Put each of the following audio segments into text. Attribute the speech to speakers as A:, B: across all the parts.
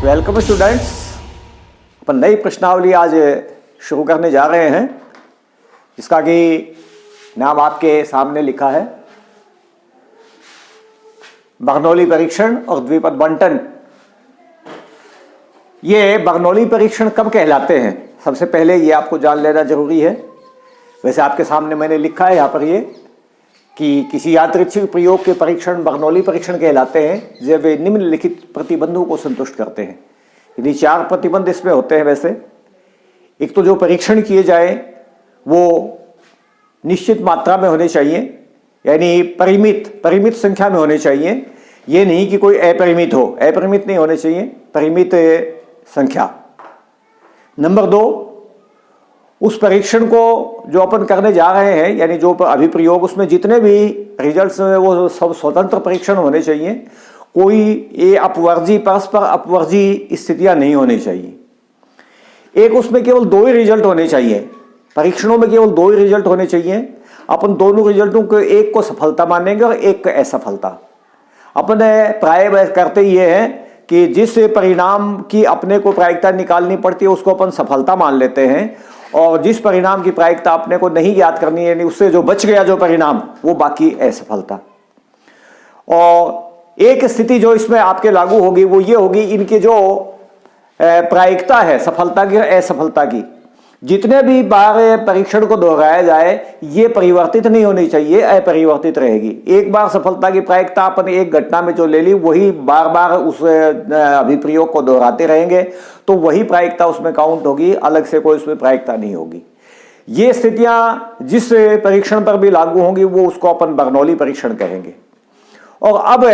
A: Welcome students, अपन नई प्रश्नावली आज शुरू करने जा रहे हैं जिसका कि नाम आपके सामने लिखा है बर्नौली परीक्षण और द्विपद बंटन। ये बर्नौली परीक्षण कब कहलाते हैं, सबसे पहले ये आपको जान लेना जरूरी है। वैसे आपके सामने मैंने लिखा है यहाँ पर ये कि किसी यादृच्छिक प्रयोग के परीक्षण बर्नौली परीक्षण कहलाते हैं जब वे निम्नलिखित प्रतिबंधों को संतुष्ट करते हैं। यदि 4 प्रतिबंध इसमें होते हैं। वैसे एक तो जो परीक्षण किए जाए वो निश्चित मात्रा में होने चाहिए, यानी परिमित संख्या में होने चाहिए। ये नहीं कि कोई अपरिमित हो, अपरिमित नहीं होने चाहिए, परिमित संख्या। नंबर 2, उस परीक्षण को जो अपन करने जा रहे हैं यानी जो अभिप्रयोग, उसमें जितने भी रिजल्ट्स हैं वो सब स्वतंत्र परीक्षण होने चाहिए। कोई ये अपवर्जी परस्पर अपवर्जी स्थितियां नहीं होनी चाहिए। एक उसमें केवल 2 ही रिजल्ट होने चाहिए, परीक्षणों में केवल 2 ही रिजल्ट होने चाहिए। अपन दोनों रिजल्टों को, एक को सफलता मानेंगे और एक को असफलता। अपन प्राय करते ये है कि जिस परिणाम की अपने को प्रायिकता निकालनी पड़ती है उसको अपन सफलता मान लेते हैं, और जिस परिणाम की प्रायिकता अपने को नहीं ज्ञात करनी है यानी उससे जो बच गया जो परिणाम, वो बाकी असफलता। और एक स्थिति जो इसमें आपके लागू होगी वो ये होगी, इनकी जो प्रायिकता है सफलता की और असफलता की, जितने भी बार परीक्षण को दोहराया जाए ये परिवर्तित नहीं होनी चाहिए, अपरिवर्तित रहेगी। एक बार सफलता की प्रायिकता अपन एक घटना में जो ले ली वही बार बार उस अभिप्रयोग को दोहराते रहेंगे तो वही प्रायिकता उसमें काउंट होगी, अलग से कोई उसमें प्रायिकता नहीं होगी। ये स्थितियां जिस परीक्षण पर भी लागू होंगी वो उसको अपन बर्नौली परीक्षण कहेंगे। और अब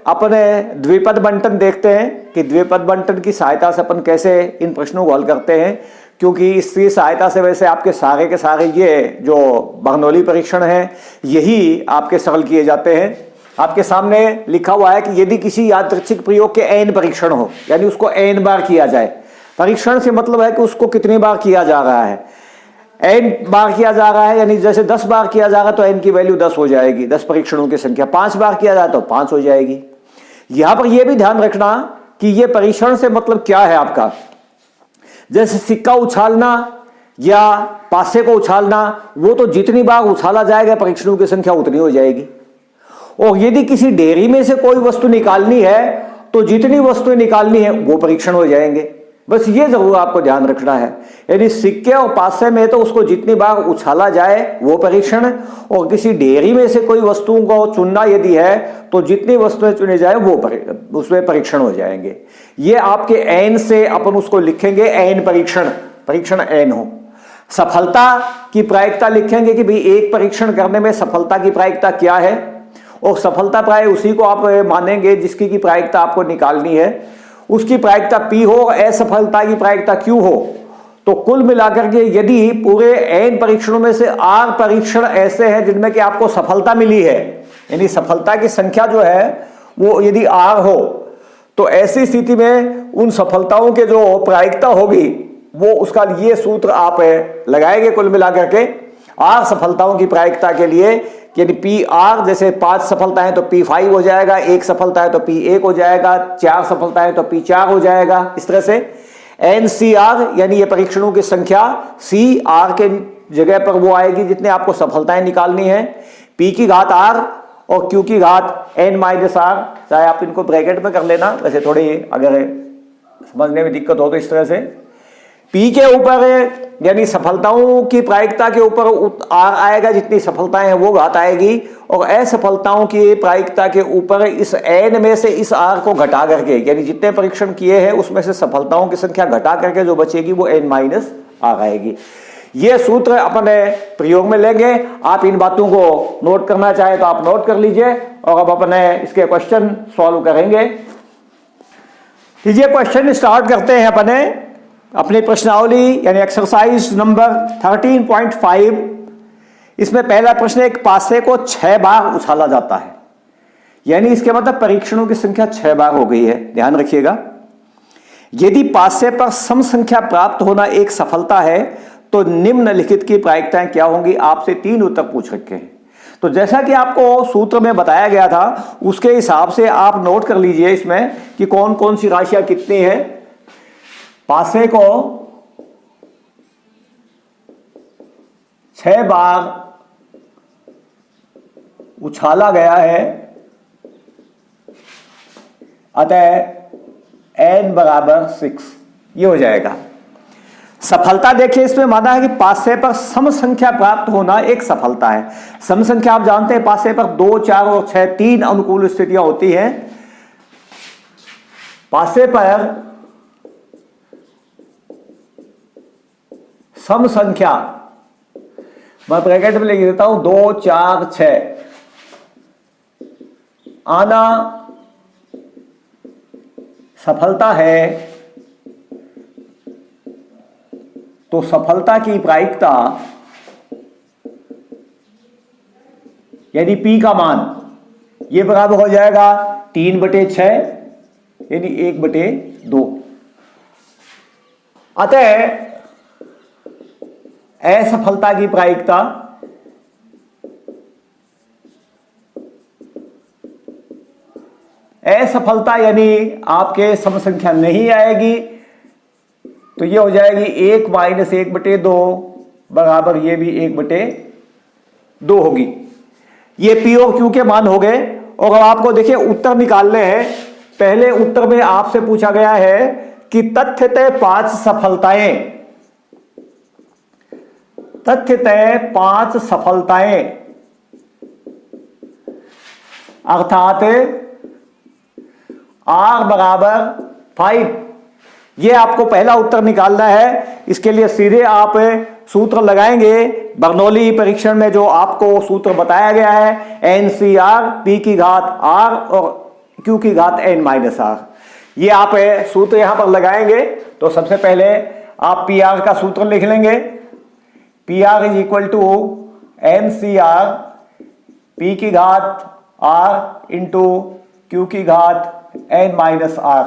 A: अपने द्विपद बंटन देखते हैं कि द्विपद बंटन की सहायता से अपन कैसे इन प्रश्नों को हल करते हैं, क्योंकि इसकी सहायता से वैसे आपके सारे के सारे ये जो बर्नौली परीक्षण है यही आपके सरल किए जाते हैं। आपके सामने लिखा हुआ है कि यदि किसी यादृच्छिक प्रयोग के n परीक्षण हो, यानी उसको n बार किया जाए। परीक्षण से मतलब है कि उसको कितनी बार किया जा रहा है, n बार किया जा रहा है, यानी जैसे 10 बार किया जा रहा है तो n की वैल्यू 10 हो जाएगी, 10 परीक्षणों की संख्या। 5 बार किया जाए तो 5 हो जाएगी। यहां पर यह भी ध्यान रखना कि यह परीक्षण से मतलब क्या है आपका, जैसे सिक्का उछालना या पासे को उछालना, वो तो जितनी बार उछाला जाएगा परीक्षणों की संख्या उतनी हो जाएगी। और यदि किसी ढेरी में से कोई वस्तु निकालनी है तो जितनी वस्तुएं निकालनी है वो परीक्षण हो जाएंगे। बस ये जरूर आपको ध्यान रखना है, यानी सिक्के और पासे में तो उसको जितनी बार उछाला जाए वो परीक्षण, और किसी ढेरी में से कोई वस्तुओं को चुनना यदि है तो जितनी वस्तुएं चुनी जाए वो उसमें परीक्षण हो जाएंगे। ये आपके n से अपन उसको लिखेंगे n परीक्षण n हो। सफलता की प्रायिकता लिखेंगे कि भाई एक परीक्षण करने में सफलता की प्रायिकता क्या है, और सफलता प्राय उसी को आप मानेंगे जिसकी की प्रायिकता आपको निकालनी है, उसकी प्रायिकता P हो, असफलता की प्रायिकता Q हो। तो कुल मिलाकर के यदि पूरे n परीक्षणों में से R परीक्षण ऐसे हैं जिनमें कि आपको सफलता मिली है, यानी सफलता की संख्या जो है वो यदि R हो, तो ऐसी स्थिति में उन सफलताओं के जो प्रायिकता होगी वो उसका ये सूत्र आप लगाएंगे कुल मिलाकर के R सफलताओं की प्रायिकता के लिए, यानी PR जैसे 5 सफलता है तो P5 हो जाएगा, 1 सफलता है तो P1 हो जाएगा, 4 सफलता है तो P4 हो जाएगा। इस तरह से NCR यानी ये परीक्षणों की संख्या CR के जगह पर वो आएगी जितने आपको सफलताएं निकालनी है। P की घात R और Q की घात n-r, चाहे आप इनको ब्रैकेट में कर लेना, वैसे थोड़ी अगर समझने में दिक्कत हो तो इस तरह से P के ऊपर यानी सफलताओं की प्रायिकता के ऊपर R आएगा, जितनी सफलताएं हैं वो घात आएगी, और असफलताओं की प्रायिकता के ऊपर इस n में से इस R को घटा करके, यानी जितने परीक्षण किए हैं उसमें से सफलताओं की संख्या घटा करके जो बचेगी वो n-r आएगी। ये सूत्र अपन प्रयोग में लेंगे। आप इन बातों को नोट करना चाहे तो आप नोट कर लीजिए, और अब अपन इसके क्वेश्चन सॉल्व करेंगे। लीजिए क्वेश्चन स्टार्ट करते हैं अपने अपनी प्रश्नावली यानी एक्सरसाइज नंबर 13.5। इसमें पहला प्रश्न, एक पासे को 6 बार उछाला जाता है, यानी इसके मतलब परीक्षणों की संख्या 6 बार हो गई है। ध्यान रखिएगा, यदि पासे पर सम संख्या प्राप्त होना एक सफलता है तो निम्नलिखित की प्रायिकताएं क्या होंगी। आपसे 3 उत्तर पूछ रखे हैं, तो जैसा कि आपको सूत्र में बताया गया था उसके हिसाब से आप नोट कर लीजिए इसमें कि कौन कौन सी राशियां कितनी है। पासे को 6 बार उछाला गया है, अतः n बराबर 6 ये हो जाएगा। सफलता देखिए इसमें माना है कि पासे पर सम संख्या प्राप्त होना एक सफलता है। सम संख्या आप जानते हैं पासे पर 2, 4 और 6 3 अनुकूल स्थितियां होती हैं। पासे पर सम संख्या मैं ब्रैकेट में लिख देता हूं 2, 4, 6 आना सफलता है, तो सफलता की प्रायिकता यानी P का मान ये बराबर हो जाएगा 3/6 यानी 1/2। अतः असफलता की प्रायिकता असफलता यानी आपके सम संख्या नहीं आएगी, तो ये हो जाएगी 1 - 1/2 बराबर ये भी 1/2 होगी। ये P और Q के मान हो गए। और अब आपको देखिए उत्तर निकालने हैं। पहले उत्तर में आपसे पूछा गया है कि तथ्यतः 5 सफलताएं, तथ्यतः 5 सफलताएं अर्थात R बराबर 5, ये आपको पहला उत्तर निकालना है। इसके लिए सीधे आप सूत्र लगाएंगे बर्नौली परीक्षण में जो आपको सूत्र बताया गया है, NCR P की घात R और Q की घात n-R। ये आप सूत्र यहां पर लगाएंगे। तो सबसे पहले आप PR का सूत्र लिख लेंगे। PR is equal to NCR P की घात R इंटू Q की घात n-R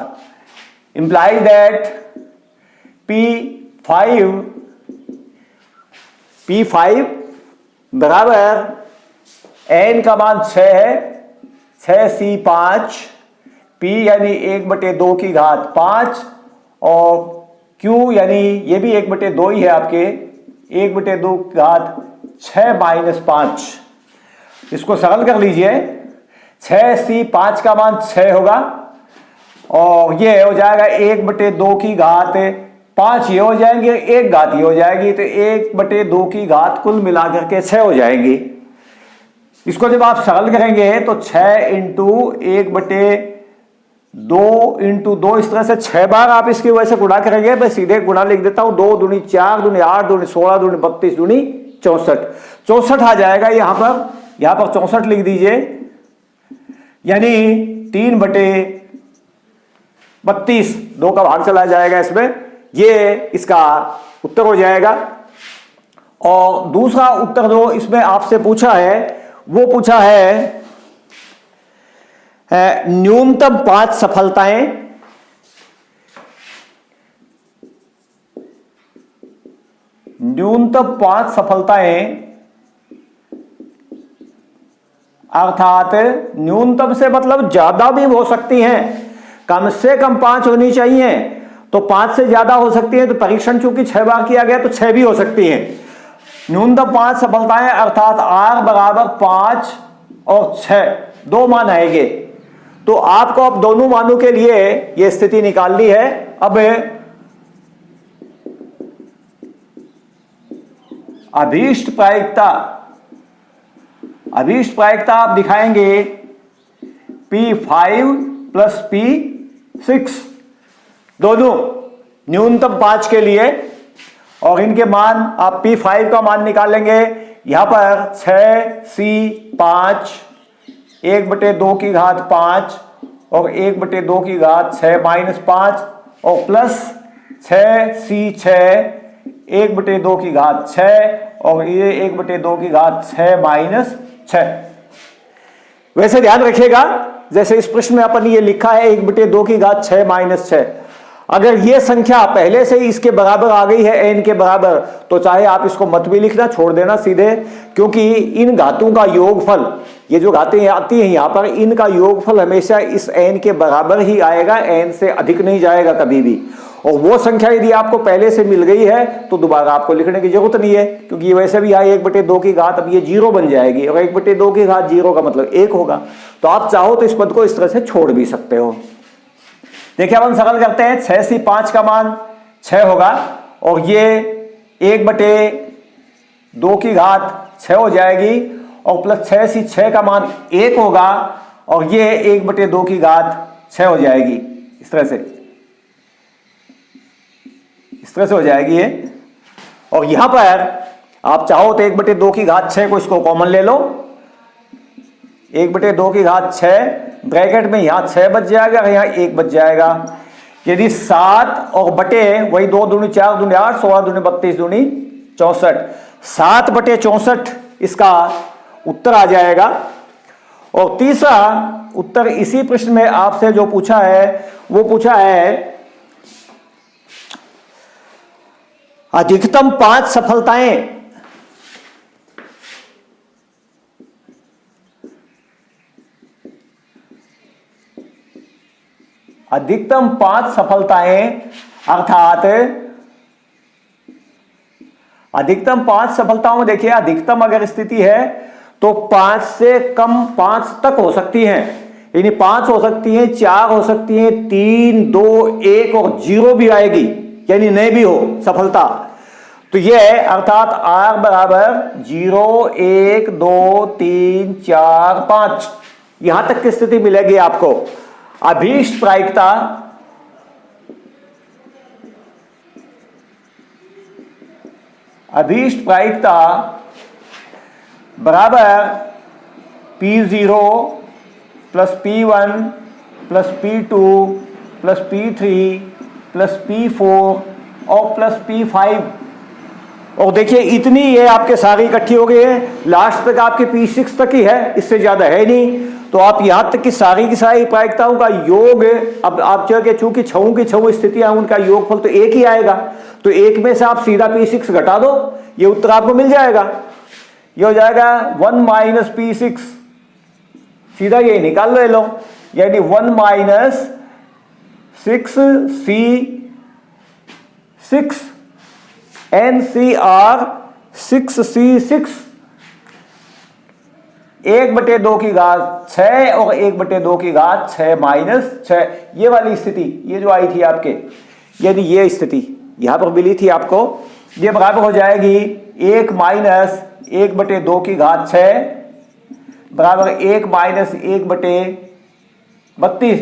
A: implies that P5 बराबर n का मान 6 है, 6C5 P यानी 1/2 की घात 5 और Q यानी ये भी 1/2 ही है आपके, 1/2 की घात 6 - 5। इसको सरल कर लीजिए। 6C5 का मान 6 होगा और ये हो जाएगा 1/2 की घात 5 ये हो जाएंगे, 1 घात ये हो जाएगी, तो 1/2 की घात कुल मिलाकर के 6 हो जाएंगी। इसको जब आप सरल करेंगे तो 6 × 1/2 × 2 इस तरह से 6 बार आप इसकी वजह से गुणा करेंगे। मैं सीधे गुणा लिख देता हूं, 2 दूनी 4 दूनी 8 दूनी 16 दूनी 32 दूनी 64, 64 आ जाएगा। यहां पर 64 लिख दीजिए, यानी 3/32, 2 का भाग चला जाएगा इसमें, ये इसका उत्तर हो जाएगा। और दूसरा उत्तर जो इसमें आपसे पूछा है वो पूछा है न्यूनतम 5 सफलताएं न्यूनतम 5 सफलताएं अर्थात न्यूनतम से मतलब ज्यादा भी हो सकती हैं, कम से कम 5 होनी चाहिए। तो 5 से ज्यादा हो सकती है, तो परीक्षण चूंकि 6 बार किया गया तो 6 भी हो सकती हैं। न्यूनतम 5 सफलताएं अर्थात R बराबर 5 और 6 दो मान आएंगे। तो आपको अब दोनों मानों के लिए यह स्थिति निकालनी है। अब अभीष्ट प्रायिकता आप दिखाएंगे P5 + P6 दोनों न्यूनतम 5 के लिए, और इनके मान आप P5 का मान निकालेंगे। यहां पर 6C5 1/2 की घात 5 और 1/2 की घात 6 - 5 और प्लस 6C6 1/2 की घात 6 और ये 1/2 की घात 6 - 6। वैसे ध्यान रखिएगा, जैसे इस प्रश्न में अपन ये लिखा है 1/2 की घात 6 - 6, अगर ये संख्या पहले से ही इसके बराबर आ गई है n के बराबर, तो चाहे आप इसको मत भी लिखना, छोड़ देना सीधे, क्योंकि इन घातों का योगफल, ये जो घातें आती हैं यहां पर, इनका योगफल हमेशा इस n के बराबर ही आएगा, n से अधिक नहीं जाएगा कभी भी। और वो संख्या यदि आपको पहले से मिल गई है तो दोबारा आपको लिखने की जरूरत नहीं है, क्योंकि ये वैसे भी यहाँ 1/2 की घात, अब ये 0 बन जाएगी, और 1/2 की घात 0 का मतलब 1 होगा। तो आप चाहो तो इस पद को इस तरह से छोड़ भी सकते हो। देखिए, अब हम सरल करते हैं। 6 से 5 का मान 6 होगा, और ये 1/2 की घात 6 हो जाएगी, और प्लस 6 से 6 का मान 1 होगा, और ये 1/2 की घात 6 हो जाएगी। इस तरह से हो जाएगी ये। और यहां पर आप चाहो तो 1/2 की घात 6 को इसको कॉमन ले लो, 1/2 की घात 6, ब्रैकेट में यहां 6 बच जाएगा, यहां 1 बच जाएगा। यदि 7 और बटे वही 2 दूनी 4 दूनी 8, 16 दूनी 32 दूनी 64, 7/64 इसका उत्तर आ जाएगा। और तीसरा उत्तर इसी प्रश्न में आपसे जो पूछा है वो पूछा है, अधिकतम 5 सफलताएं अर्थात अधिकतम 5 सफलताओं में देखिए, अधिकतम अगर स्थिति है तो 5 से कम 5 तक हो सकती हैं, यानी 5 हो सकती हैं, 4 हो सकती हैं, 3, 2, 1 और 0 भी आएगी, यानी नहीं भी हो सफलता। तो यह अर्थात R बराबर 0, 1, 2, 3, 4, 5 यहां तक की स्थिति मिलेगी आपको। अभीष्ट प्रायिकता बराबर P0 plus P1 plus P2 plus P3 plus P4 और प्लस P5। और देखिए, इतनी ये आपके सारी इकट्ठी हो गई है, लास्ट तक आपके P6 तक ही है, इससे ज्यादा है नहीं। तो आप यहां तक की सारी प्रायिकताओं का योग, अब आप चूंकि छहों की छहों स्थितियां, उनका योगफल तो 1 ही आएगा, तो 1 में से आप सीधा P6 घटा दो, ये उत्तर आपको मिल जाएगा। ये हो जाएगा 1 माइनस P6, सीधा ये निकाल ले लो, यानी 1 माइनस 6C6 NCR 6C6, 1/2 की घात 6 और 1/2 की घात 6 माइनस 6, ये वाली स्थिति, ये जो आई थी आपके, यानी ये स्थिति यहां पर मिली थी आपको, ये बराबर हो जाएगी 1 माइनस 1/2 की घात 6 बराबर 1 माइनस 1/32,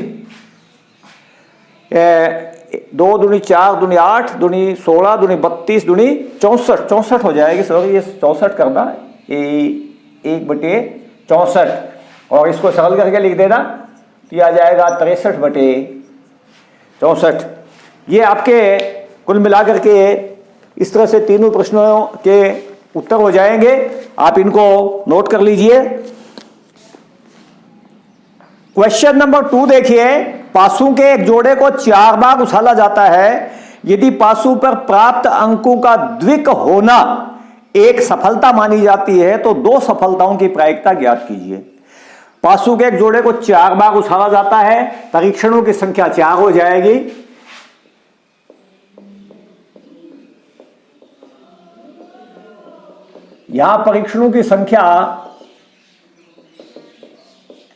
A: 2 दूनी 4 दूनी 8 दूनी 16 दूनी 32 दूनी 64 हो जाएगी। सॉरी, ये 64 करना, 1/64, और इसको सरल करके लिख देना, तो ये आ जाएगा 63/64। ये आपके कुल मिलाकर के इस तरह से तीनों प्रश्नों के उत्तर हो जाएंगे। आप इनको नोट कर लीजिए। क्वेश्चन नंबर 2 देखिए, पासों के एक जोड़े को 4 बार उछाला जाता है, यदि पासों पर प्राप्त अंकों का द्विक होना एक सफलता मानी जाती है, तो 2 सफलताओं की प्रायिकता ज्ञात कीजिए। पासों के एक जोड़े को 4 बार उछाला जाता है, परीक्षणों की संख्या 4 हो जाएगी। यहां परीक्षणों की संख्या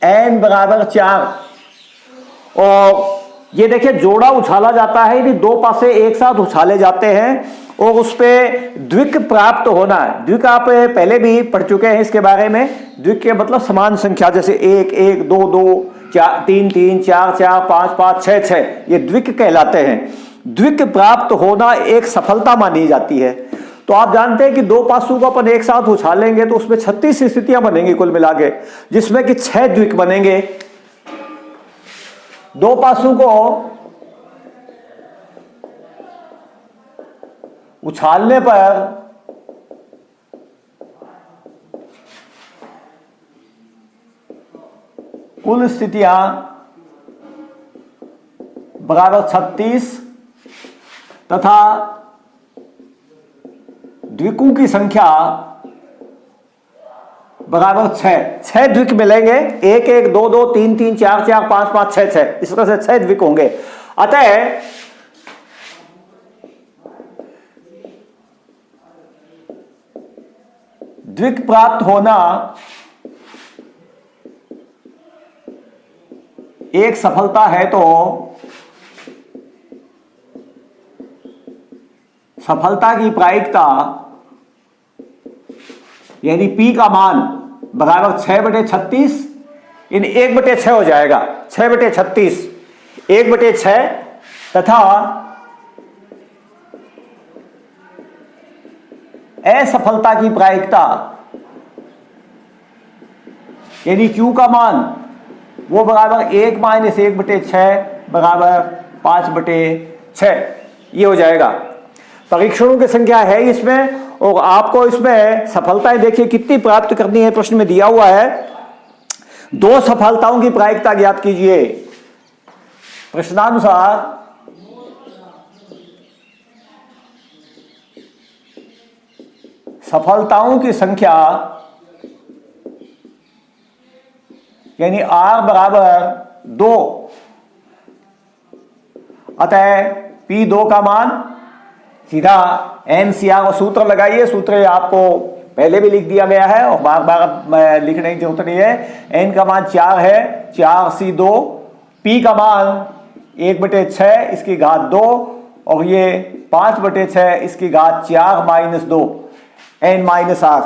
A: n बराबर 4, और ये देखिए जोड़ा उछाला जाता है, यदि 2 पासे एक साथ उछाले जाते हैं और उस पे द्विक प्राप्त होना है। द्विक आप पहले भी पढ़ चुके हैं इसके बारे में, द्विक के मतलब समान संख्या, जैसे 1 1 2 2 4 3 3 4 4 5 5 6 6, ये द्विक कहलाते हैं। द्विक प्राप्त होना एक सफलता मानी जाती है। तो आप जानते हैं कि 2 पासों को अपन एक साथ उछालेंगे तो उसमें 36 स्थितियां बनेंगी कुल मिला के, जिसमें कि 6 द्विक बनेंगे। 2 पासों को उछालने पर कुल स्थितियां बराबर 36 तथा द्विकों की संख्या बराबर 6 द्विक मिलेंगे। 1 1 2 2 3 3 4 4 5 5 6 6, इस तरह से 6 द्विक होंगे। अतः द्विक प्राप्त होना एक सफलता है, तो सफलता की प्रायिकता यानी P का मान बराबर 6/36 इन 1/6 हो जाएगा। 6/36 1/6 तथा असफलता की प्रायिकता यानी Q का मान वो बराबर 1 - 1/6 बराबर 5/6 ये हो जाएगा। परीक्षणों की संख्या है इसमें, और आपको इसमें सफलताएं देखिए कितनी प्राप्त करनी है, प्रश्न में दिया हुआ है। 2 सफलताओं की प्रायिकता ज्ञात कीजिए। प्रश्नानुसार सफलताओं की संख्या यानी R बराबर 2, अतः P2 का मान सीधा NCR और सूत्र लगाइए। सूत्र आपको पहले भी लिख दिया गया है और बार बार लिखने की जरूरत नहीं है। N का मान 4 है, 4C2, P का मान 1/6 इसकी घात 2 और ये 5/6 इसकी घात 4 - 2 N - R।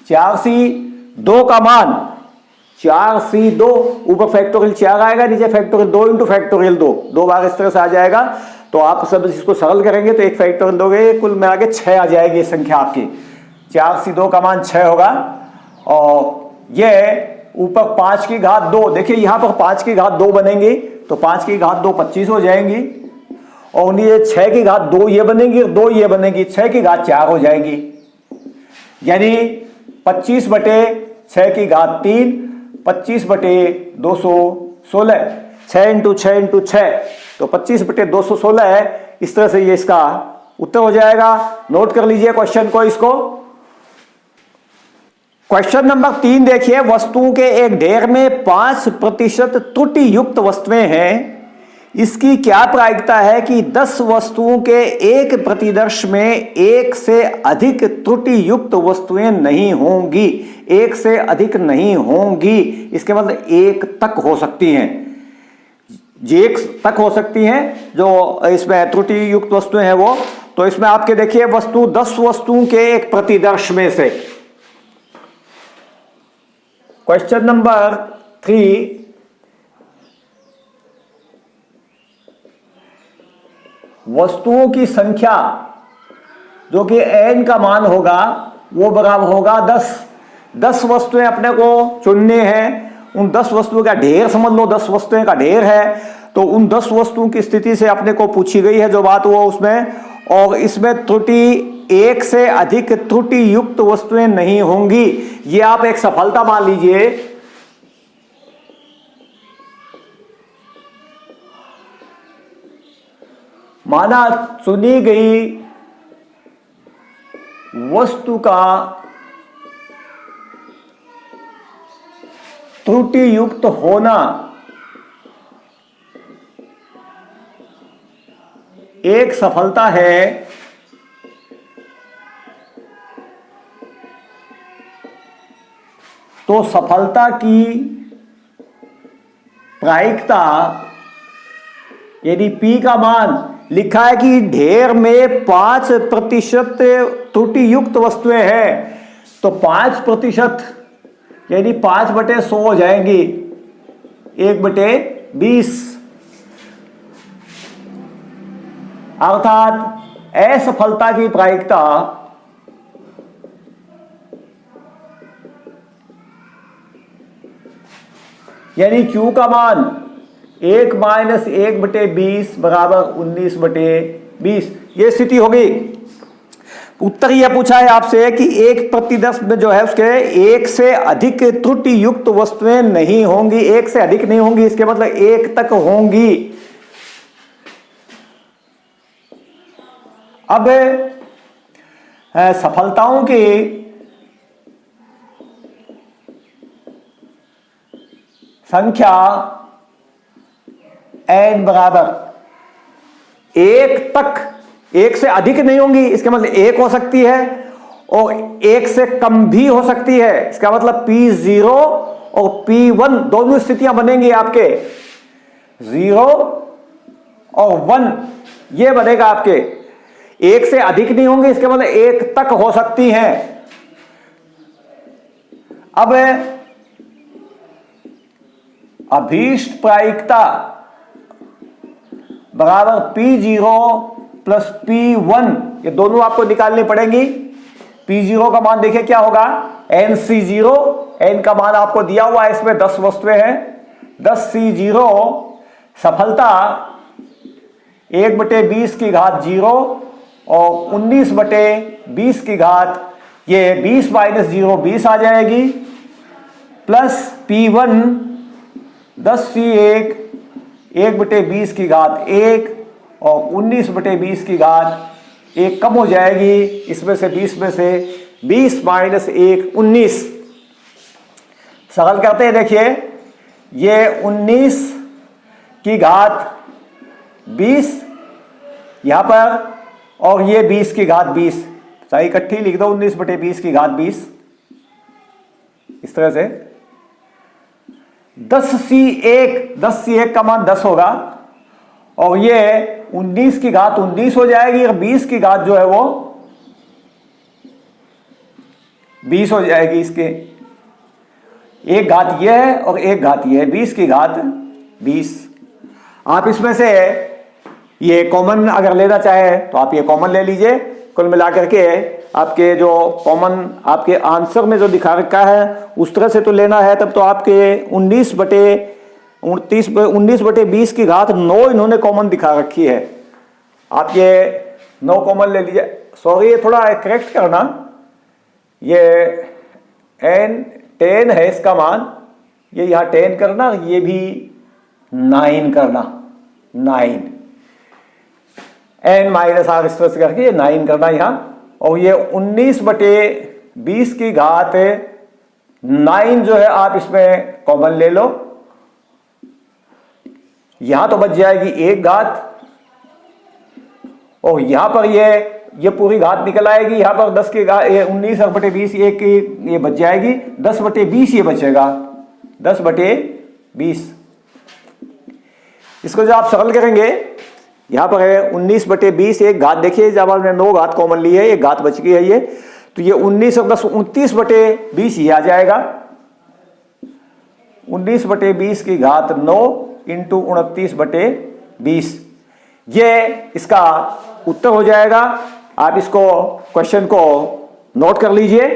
A: 4C2 का मान 4C2 ऊपर फैक्टोरियल 4 आएगा, नीचे फैक्टोरियल 2 × फैक्टोरियल 2 बार इस तरह से आ जाएगा। तो आप सब इसको सरल करेंगे तो एक फैक्टोरियल दोगे, कुल मिला के 6 आ जाएगी संख्या आपकी। 4C2 का मान 6 होगा और ये ऊपर 5 की घात 2, देखिए यहां पर 5 की घात 2 बनेंगी तो 5 की घात 2 25 हो जाएंगी और ये 6 की घात 2 ये बनेगी और 2 ये बनेगी, 6 की घात 4 हो जाएगी। यानी 25/6 की घात 3, 25/216, 6 × 6 × 6 तो 25/216 है। इस तरह से ये इसका उत्तर हो जाएगा। नोट कर लीजिए क्वेश्चन को। इसको क्वेश्चन नंबर 3 देखिए। वस्तुओं के एक ढेर में 5% त्रुटि युक्त वस्तुएं हैं। इसकी क्या प्रायिकता है कि 10 वस्तुओं के एक प्रतिदर्श में 1 से अधिक त्रुटि युक्त वस्तुएं नहीं होंगी। 1 से अधिक नहीं होंगी, इसके मतलब 1 तक हो सकती हैं। 1 तक हो सकती हैं जो इसमें त्रुटि युक्त वस्तुएं हैं वो। तो इसमें आपके देखिए वस्तु 10 वस्तुओं के एक प्रतिदर्श में से। क्वेश्चन नंबर 3, वस्तुओं की संख्या जो कि n का मान होगा वो बराबर होगा 10। 10 वस्तुएं अपने को चुनने हैं। उन 10 वस्तुओं का ढेर समझ लो, 10 वस्तुएं का ढेर है। तो उन 10 वस्तुओं की स्थिति से अपने को पूछी गई है जो बात वो उसमें, और इसमें त्रुटि 1 से अधिक त्रुटि युक्त वस्तुएं नहीं होंगी। ये आप एक सफलता मान लीजिए। माना चुनी गई वस्तु का त्रुटि युक्त होना एक सफलता है, तो सफलता की प्रायिकता यदि P का मान लिखा है कि ढेर में 5% त्रुटि युक्त वस्तुएं हैं, तो 5% यानी 5/100 हो जाएंगी, 1/20। अर्थात असफलता की प्रायिकता यानी Q का मान 1 - 1/20 बराबर 19/20। ये स्थिति होगी। उत्तर यह पूछा है आपसे कि एक प्रतिदर्श में जो है उसके 1 से अधिक त्रुटि युक्त वस्तुएं नहीं होंगी। 1 से अधिक नहीं होंगी, इसके मतलब 1 तक होंगी। अब सफलताओं की संख्या n बराबर एक तक, एक से अधिक नहीं होंगी, इसका मतलब एक हो सकती है और एक से कम भी हो सकती है। इसका मतलब P0 और P1 दोनों स्थितियां बनेंगी आपके, 0 और 1 ये बनेगा आपके। एक से अधिक नहीं होंगे, इसके मतलब एक तक हो सकती हैं। अब अभीष्ट प्रायिकता बराबर P0 प्लस P1, ये दोनों आपको निकालनी पड़ेंगी। P0 का मान देखिए क्या होगा, NC0, n का मान आपको दिया हुआ है, इसमें 10 वस्तुएं हैं, 10C0 सफलता 1/20 की घात 0 और 19/20 की घात, ये 20 माइनस 0 20 आ जाएगी, प्लस P1 10C1 1/20 की घात 1 और 19/20 की घात 1 कम हो जाएगी, इसमें से 20 में से 20 माइनस 1 19। सरल करते हैं, देखिए ये 19 की घात 20 यहां पर और ये 20 की घात 20, सही इकट्ठी लिख दो, 19/20 की घात 20 इस तरह से। 10C1 का मान 10 होगा और ये 19 की घात 19 हो जाएगी और 20 की घात जो है वो 20 हो जाएगी। इसके एक घात ये है और एक घात ये है, 20 की घात 20। आप इसमें से ये कॉमन अगर लेना चाहे तो आप ये कॉमन ले लीजिए। कुल मिलाकर के आपके जो कॉमन आपके आंसर में जो दिखा रखा है उस तरह से तो लेना है, तब तो आपके 19/20 की घात 9 इन्होंने कॉमन दिखा रखी है। आप ये 9 कॉमन ले लीजिए। सॉरी, ये थोड़ा करेक्ट करना, ये n10 है इसका मान, ये यहाँ 10 करना, ये भी 9 करना, 9 n माइनस आर इस तरह से करके ये 9 करना यहां, और ये 19/20 की घात 9 जो है आप इसमें कॉमन ले लो। यहां तो बच जाएगी एक घात और यहां पर ये पूरी घात निकल आएगी। यहां पर 10 की घात 19/20 एक की ये बच जाएगी, 10/20 ये बचेगा, 10/20। इसको जो आप सरल करेंगे, यहां पर है 19/20 एक घात, देखिए जब आपने 9 घात कॉमन ली है, एक घात बच गई है ये, तो ये 19 और 10 29/20 ये आ जाएगा। 19/20 की घात 9 इंटू 29/20, ये इसका उत्तर हो जाएगा। आप इसको क्वेश्चन को नोट कर लीजिए।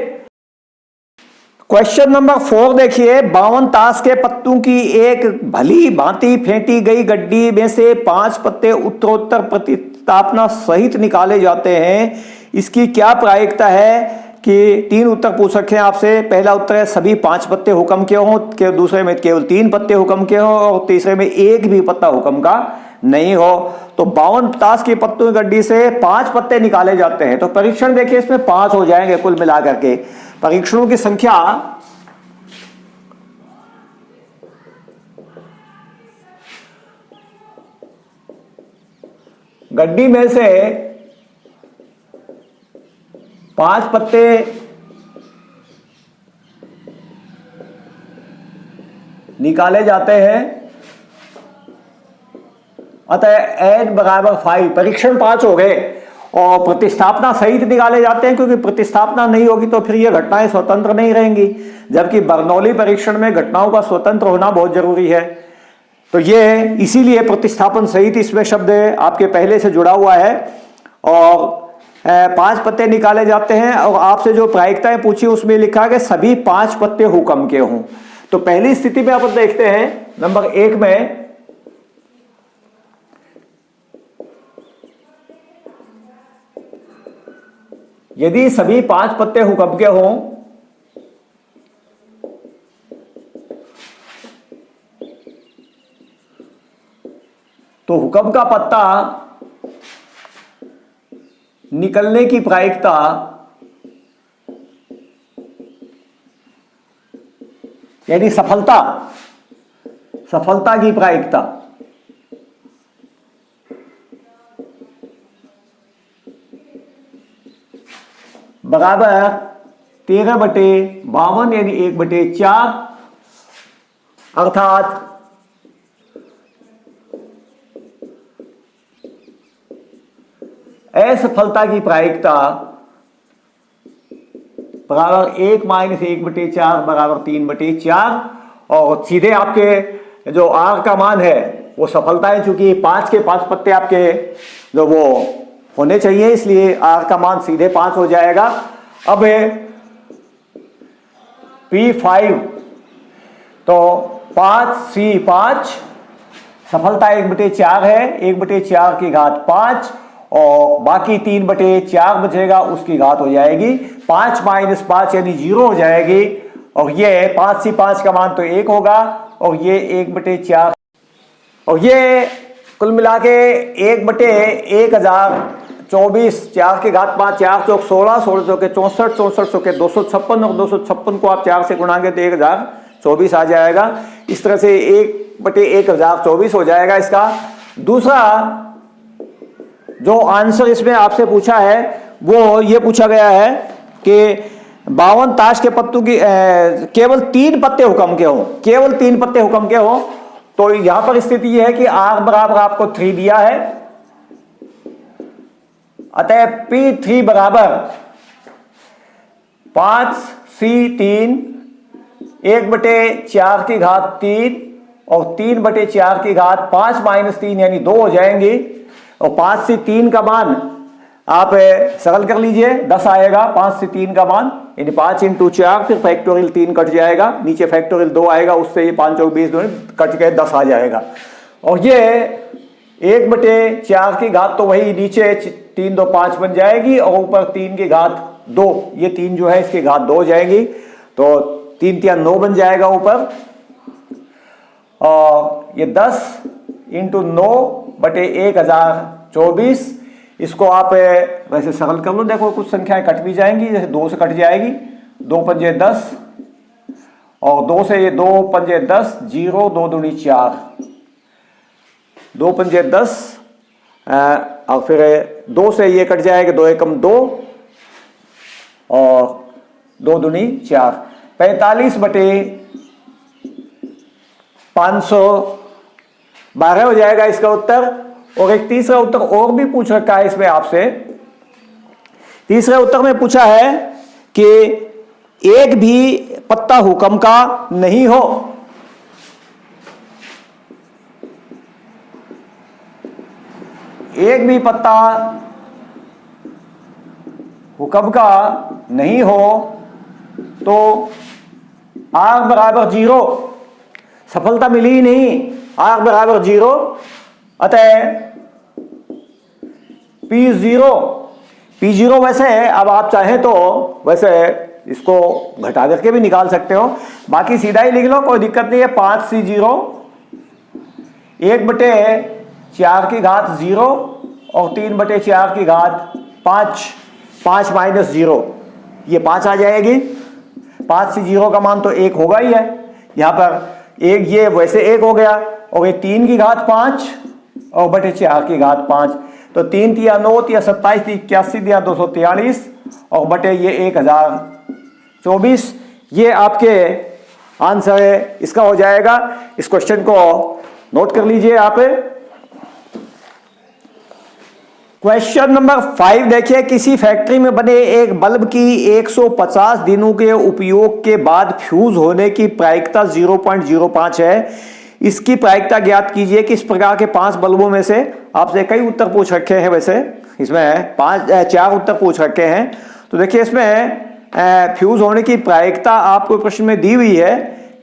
A: क्वेश्चन नंबर 4 देखिए, 52 ताश के पत्तों की एक भली भांति फेंटी गई गड्डी में से 5 पत्ते उत्तरोत्तर प्रतिस्थापना सहित निकाले जाते हैं। इसकी क्या प्रायिकता है कि 3 उत्तर पूछ रखे हैं आपसे। पहला उत्तर है सभी 5 पत्ते हुक्म के हों, दूसरे में केवल 3 पत्ते हुक्म के हों और तीसरे में एक भी पत्ता हुक्म का नहीं हो। तो 52 ताश की पत्तों की गड्डी से 5 पत्ते निकाले जाते हैं, तो परीक्षण देखिए इसमें 5 हो जाएंगे कुल मिलाकर के। परीक्षणों की संख्या गड्डी में से 5 पत्ते निकाले जाते हैं, अतः n बराबर 5। परीक्षण 5 हो गए और प्रतिस्थापना सहित निकाले जाते हैं, क्योंकि प्रतिस्थापना नहीं होगी तो फिर ये घटनाएं स्वतंत्र नहीं रहेंगी, जबकि बर्नौली परीक्षण में घटनाओं का स्वतंत्र होना बहुत जरूरी है। तो ये इसीलिए प्रतिस्थापन सहित इसमें शब्द आपके पहले से जुड़ा हुआ है। और 5 पत्ते निकाले जाते हैं और आपसे जो प्रायिकताएं पूछी उसमें लिखा है कि सभी 5 पत्ते हुक्म के हों। तो पहली स्थिति में आप देखते हैं नंबर 1 में, यदि सभी 5 पत्ते हुक्म के हों तो हुक्म का पत्ता निकलने की प्रायिकता यानी सफलता की प्रायिकता बराबर 13/52 यानी 1/4, अर्थात असफलता की प्रायिकता बराबर 1 - 1/4 बराबर 3/4। और सीधे आपके जो आर का मान है वो सफलता है, चूंकि 5 के 5 पत्ते आपके जो वो होने चाहिए, इसलिए आर का मान सीधे 5 हो जाएगा। अब P5 तो 5C5 सफलता 1/4 है, 1/4 की घात 5 और बाकी 3/4 बचेगा, उसकी घात हो जाएगी 5 - 5 यानी 0 हो जाएगी। और ये 5C5 का मान तो 1 होगा और ये 1/4 और ये कुल मिला के 1/1024, 4 की घात 5, 4 चौक 16, 16 चौके 64, 64 चौके 256 और 256 को आप 4 से गुणाएंगे तो 1024 आ जाएगा। इस तरह से 1/1024 हो जाएगा इसका। दूसरा जो आंसर इसमें आपसे पूछा है वो ये पूछा गया है कि 52 ताश के पत्तों की केवल 3 पत्ते हुक्म के हो, केवल 3 पत्ते हुक्म के हो। तो यहां पर स्थिति यह है कि आर बराबर आपको 3 दिया है, अतः P3 बराबर 5C3 1/4 की घात 3 और 3/4 की घात 5 - 3 यानी 2 हो जाएंगी। और 5 से 3 का मान आप सरल कर लीजिए, 10 आएगा 5 से 3 का मान, यानी 5 × 4, फिर फैक्टोरियल 3 कट जाएगा, नीचे फैक्टोरियल 2 आएगा, उससे ये 5 चौक 20 कट के 10 आ जाएगा। और ये 1/4 की घात तो वही नीचे 3 2 5 बन जाएगी और ऊपर 3 की घात 2, ये 3 जो है इसकी घात 2 हो जाएगी, तो 3 × 9 बन जाएगा ऊपर। और ये 10 × 9/1024, इसको आप वैसे सरल कर लो, देखो कुछ संख्याएं कट भी जाएंगी, जैसे 2 से कट जाएगी, 2 × 5 = 10 और 2 से ये 2 × 5 = 10, 0 2 दूनी 4, 2 × 5 = 10 और फिर 2 से ये कट जाएगा, 2 × 2 और 2 दूनी 4, 45/512 हो जाएगा इसका उत्तर। और एक तीसरा उत्तर और भी पूछ रखा है इसमें आपसे। तीसरे उत्तर में पूछा है कि एक भी पत्ता हुक्म का नहीं हो, एक भी पत्ता हुक्म का नहीं हो तो आर बराबर 0, सफलता मिली ही नहीं, आर बराबर 0, अतः P0 वैसे अब आप चाहें तो वैसे इसको घटा करके भी निकाल सकते हो, बाकी सीधा ही लिख लो, कोई दिक्कत नहीं है। 5C0 1/4 की घात 0 और 3/4 की घात 5, 5 - 0 ये 5 आ जाएगी। 5C0 का मान तो 1 होगा ही है, यहां पर 1 ये वैसे 1 हो गया और ये 3 की घात 5 और बटे 4 की घात 5, तो 3 × 9 = 27, 81 × 243 और बटे ये 1024, ये आपके आंसर है इसका हो जाएगा। इस क्वेश्चन को नोट कर लीजिए आप। क्वेश्चन नंबर 5 देखिए, किसी फैक्ट्री में बने एक बल्ब की 150 दिनों के उपयोग के बाद फ्यूज होने की प्रायिकता 0.05 है, इसकी प्रायिकता ज्ञात कीजिए कि इस प्रकार के 5 बल्बों में से आपसे कई उत्तर पूछ रखे हैं, वैसे इसमें 4 उत्तर पूछ रखे हैं। तो देखिए इसमें फ्यूज होने की प्रायिकता आपको प्रश्न में दी हुई है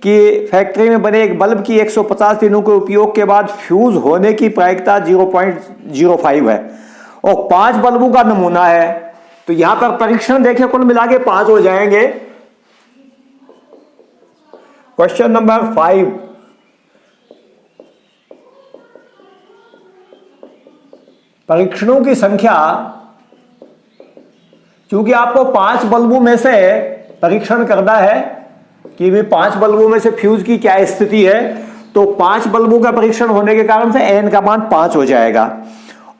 A: कि फैक्ट्री में बने एक बल्ब की 150 दिनों के उपयोग के बाद फ्यूज होने की प्रायिकता 0.05 है और 5 बल्बों का नमूना है। तो यहां पर परीक्षण देखिए कुल मिला के 5 हो जाएंगे। क्वेश्चन नंबर 5, परीक्षणों की संख्या क्योंकि आपको 5 बल्बों में से परीक्षण करना है कि भी 5 बल्बों में से फ्यूज की क्या स्थिति है, तो 5 बल्बों का परीक्षण होने के कारण से n का मान 5 हो जाएगा।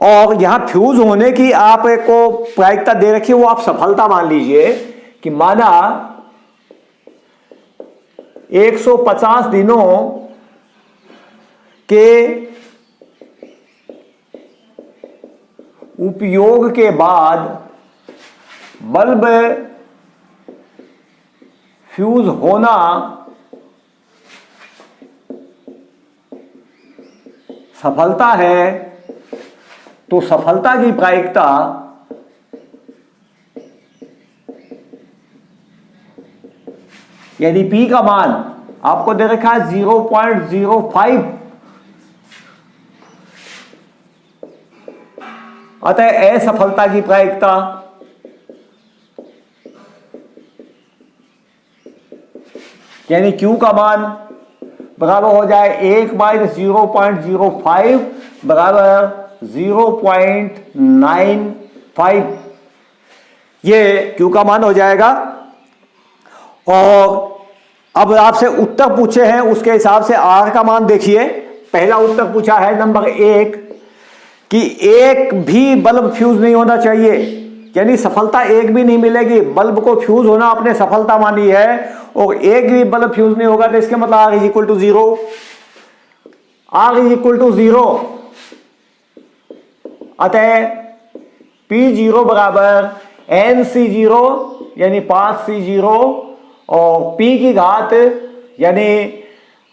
A: और यहां फ्यूज होने की आपको प्रायिकता दे रखी है, वो आप सफलता मान लीजिए कि माना 150 दिनों के उपयोग के बाद बल्ब फ्यूज होना सफलता है, तो सफलता की प्रायिकता यानी P का मान आपको दे रखा है 0.05, अतः असफलता की प्रायिकता यानी Q का मान बराबर हो जाए 1 माइनस 0.05 बराबर 0.95, ये Q का मान हो जाएगा। और अब आपसे उत्तर पूछे हैं उसके हिसाब से R का मान देखिए। पहला उत्तर पूछा है नंबर 1 कि एक भी बल्ब फ्यूज नहीं होना चाहिए, यानी सफलता एक भी नहीं मिलेगी। बल्ब को फ्यूज होना आपने सफलता मानी है और एक भी बल्ब फ्यूज नहीं होगा, तो इसके मतलब R is equal to 0। R is equal to 0, अतः P0 बराबर NC0 यानी 5C0 और P की घात यानी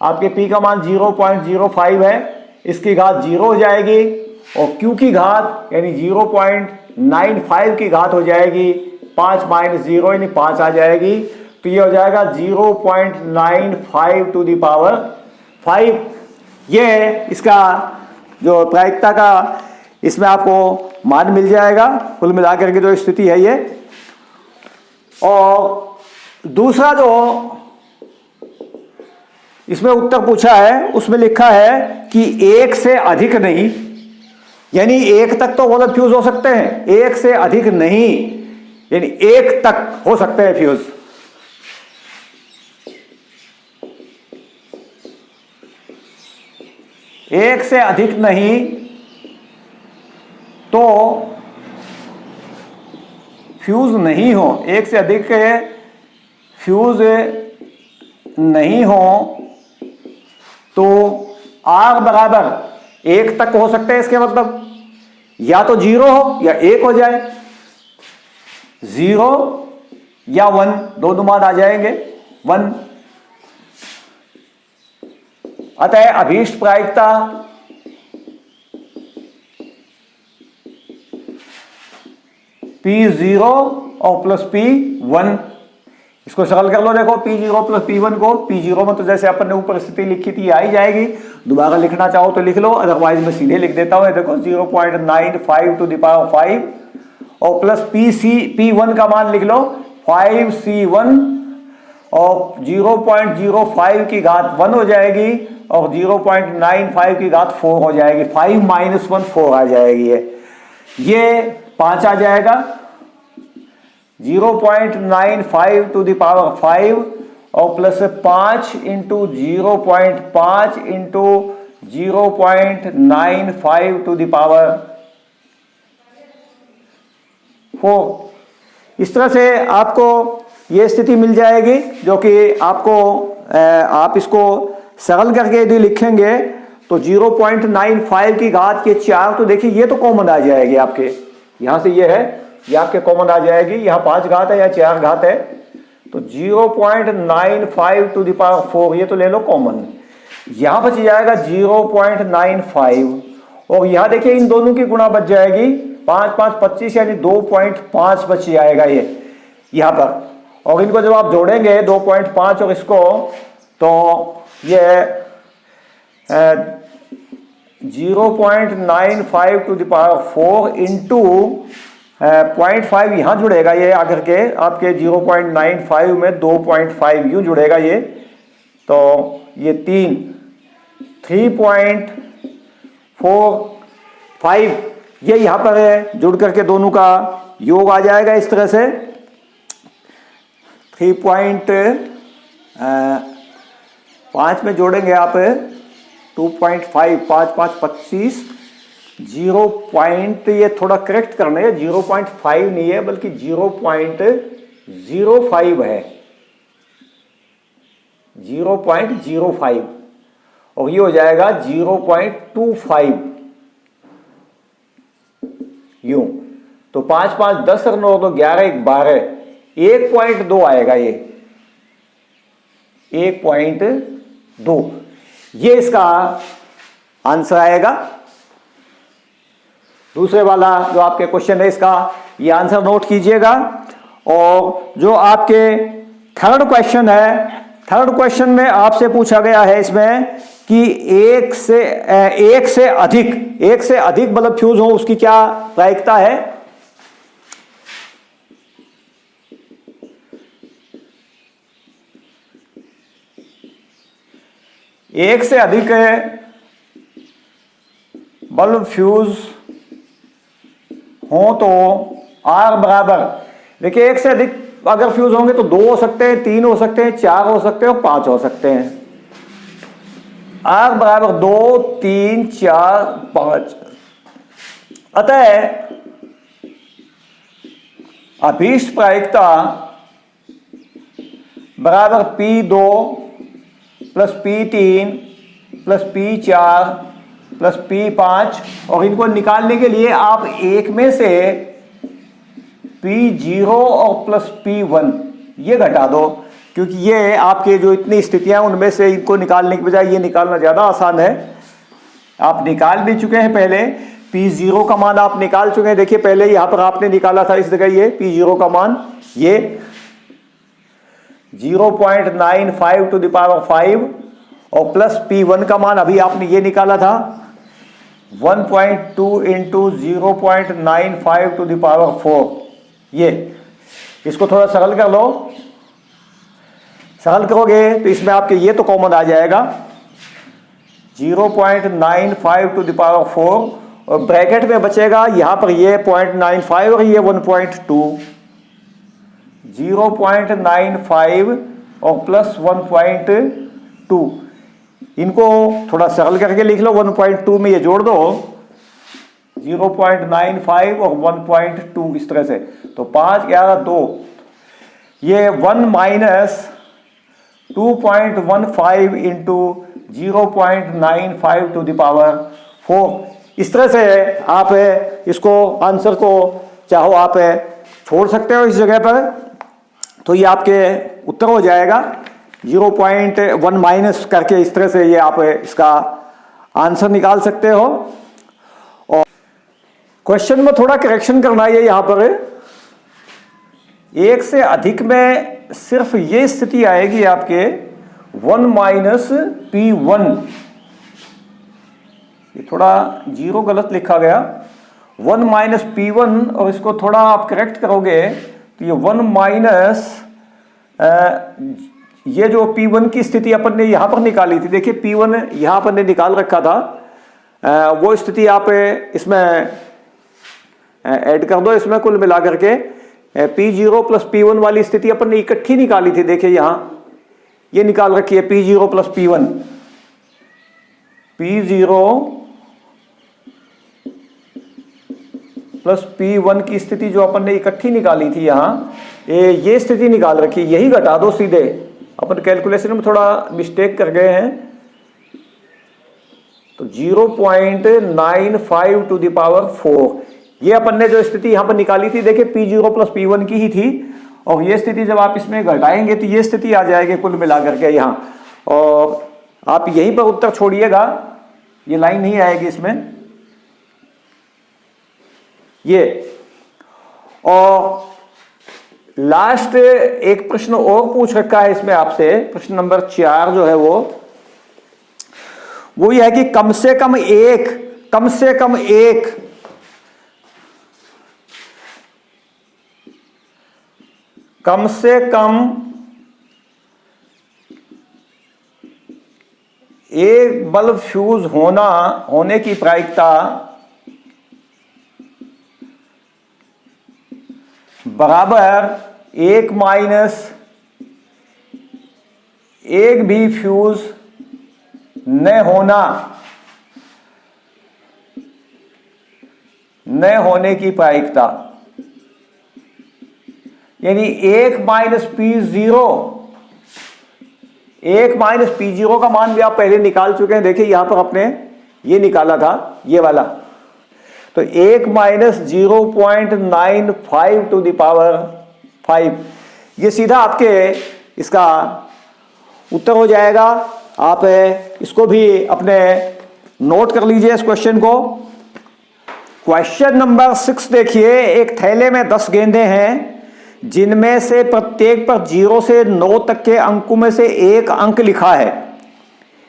A: आपके P का मान 0.05 है, इसकी घात 0 हो जाएगी और Q की घात यानी 0.95 की घात हो जाएगी, 5 माइनस 0 यानी 5 आ जाएगी, तो ये हो जाएगा 0.95 टू द पावर 5। ये इसका जो प्रायिकता का इसमें आपको मान मिल जाएगा। कुल मिलाकर के जो स्थिति है ये। और दूसरा जो इसमें उत्तर पूछा है उसमें लिखा है कि एक से अधिक नहीं, यानी एक तक तो बल्ब फ्यूज हो सकते हैं, एक से अधिक नहीं, यानी एक तक हो सकते हैं फ्यूज। एक से अधिक नहीं तो फ्यूज नहीं हो, एक से अधिक फ्यूज नहीं हो तो R बराबर 1 तक हो सकते हैं। इसके मतलब या तो 0 हो या 1 हो जाए, 0 या 1 दोनों मान आ जाएंगे 1। अतः अभीष्ट प्रायिकता P0 और प्लस P1, इसको सरल कर लो। देखो P0 प्लस P1 को, P0 में तो जैसे अपन ने ऊपर स्थिति लिखी थी आ ही जाएगी, दोबारा लिखना चाहो तो लिख लो, अदरवाइज मैं सीधे लिख देता हूं। देखो 0.95 टू द पावर 5 और प्लस P1 का मान लिख लो 5C1 और 0.05 की घात 1 हो जाएगी और 0.95 की घात 4 हो जाएगी, 5 माइनस 1 4 आ जाएगी। ये 5 आ जाएगा, 0.95 टू द पावर 5 और plus 5 into 0.5 into 0.95 to the power 4। इस तरह से आपको ये स्थिति मिल जाएगी, जो कि आपको आप इसको सरल करके यदि लिखेंगे तो 0.95 की घात के 4, तो देखिए ये तो कॉमन आ जाएगी आपके, यहां से ये है, ये आपके कॉमन आ जाएगी। यहाँ 5 घात है या 4 घात है, तो 0.95 टू द पावर 4 ये तो ले लो कॉमन, यहां बच जाएगा 0.95 और यहां देखिए इन दोनों की गुणा बच जाएगी, 5 5 25 यानी 2.5 बच जाएगा ये यहां पर। और इनको जब आप जोड़ेंगे 2.5 और इसको, तो ये 0.95 टू द पावर 4 इंटू 0.5 यहां जुड़ेगा, ये आकर के आपके 0.95 में 2.5 यूं जुड़ेगा ये, तो ये 3.45 ये यहां पर है, जुड़ करके दोनों का योग आ जाएगा इस तरह से 3.5 में जोड़ेंगे आप 2.5, 5 5 25, 0 पॉइंट, ये थोड़ा करेक्ट करना है, 0.5 नहीं है बल्कि 0.05 है, 0.05, और ये हो जाएगा 0.25 यूं। तो 5 5 10 और 9 तो 11 1 12, 1.2 आएगा, ये 1.2, ये इसका आंसर आएगा। दूसरे वाला जो आपके क्वेश्चन है इसका ये आंसर नोट कीजिएगा। और जो आपके थर्ड क्वेश्चन है, थर्ड क्वेश्चन में आपसे पूछा गया है इसमें कि एक से अधिक बल्ब फ्यूज हो उसकी क्या प्रायिकता है। एक से अधिक बल्ब फ्यूज हो तो आर बराबर, देखिए एक से अधिक अगर फ्यूज होंगे तो 2 हो सकते हैं, 3 हो सकते हैं, 4 हो सकते हैं और 5 हो सकते हैं। आर बराबर 2 3 4 5। अतः अभीष्ट प्रायिकता बराबर P2 plus P3 plus P4 plus P5, और इनको निकालने के लिए आप एक में से P0 और प्लस P1 ये घटा दो, क्योंकि ये आपके जो इतनी स्थितियां उनमें से इनको निकालने के बजाय ये निकालना ज़्यादा आसान है। आप निकाल भी चुके हैं पहले, P0 का मान आप निकाल चुके हैं। देखिए पहले यहाँ पर आपने निकाला था इस जगह ये P0 का मान ये 0.95 टू द पावर 5, और प्लस P1 का मान अभी आपने ये निकाला था 1.2 इंटू 0.95 टू द पावर 4। ये इसको थोड़ा सरल कर लो, सरल करोगे तो इसमें आपके ये तो कॉमन आ जाएगा 0.95 टू द पावर 4, और ब्रैकेट में बचेगा यहां पर ये 0.95 और ये 1.2, 0.95 और प्लस 1.2, इनको थोड़ा सरल करके लिख लो। 1.2 में ये जोड़ दो 0.95 और 1.2 इस तरह से, तो 5 11 2, ये 1 minus 2.15 into 0.95 to the power 4। इस तरह से आप इसको आंसर को चाहो आप छोड़ सकते हो इस जगह पर, तो ये आपके उत्तर हो जाएगा 0.1 माइनस करके। इस तरह से ये आप इसका आंसर निकाल सकते हो। और क्वेश्चन में थोड़ा करेक्शन करना है यहां पर, एक से अधिक में सिर्फ ये स्थिति आएगी आपके 1 माइनस P1, ये थोड़ा जीरो गलत लिखा गया, 1 माइनस P1, और इसको थोड़ा आप करेक्ट करोगे तो ये 1 माइनस ये जो P1 की स्थिति अपन ने यहां पर निकाली थी, देखिए P1 यहां अपन ने निकाल रखा था, वो स्थिति आप इसमें ऐड कर दो। इसमें कुल मिला करके P0 प्लस P1 वाली स्थिति अपन ने इकट्ठी निकाली थी, देखिए यहां ये निकाल रखी है P0 plus P1, P0 plus P1 की स्थिति जो अपन ने इकट्ठी निकाली थी यहां, ये स्थिति निकाल रखी, यही घटा दो सीधे। अपन कैलकुलेशन में थोड़ा मिस्टेक कर गए हैं, तो 0.95 टू द पावर 4, ये अपन ने जो स्थिति यहां पर निकाली थी, देखिए P0 प्लस P1 की ही थी, और ये स्थिति जब आप इसमें घटाएंगे तो ये स्थिति आ जाएगी कुल मिलाकर के यहां, और आप यहीं पर उत्तर छोड़िएगा, ये लाइन नहीं आएगी इसमें ये। और लास्ट एक प्रश्न और पूछ रखा है इसमें आपसे, प्रश्न नंबर 4 जो है वो ये है कि कम से कम एक बल्ब फ्यूज होने की प्रायिकता बराबर 1 माइनस एक भी फ्यूज न होने की प्रायिकता, यानी 1 माइनस P0, 1 माइनस P0 का मान भी आप पहले निकाल चुके हैं। देखिए यहां पर अपने ये निकाला था, ये वाला, तो 1 माइनस 0.95 टू द पावर 5, ये सीधा आपके इसका उत्तर हो जाएगा। आप इसको भी अपने नोट कर लीजिए इस क्वेश्चन को। क्वेश्चन नंबर 6 देखिए, एक थैले में 10 गेंदें हैं जिनमें से प्रत्येक पर 0 से 9 तक के अंकों में से एक अंक लिखा है।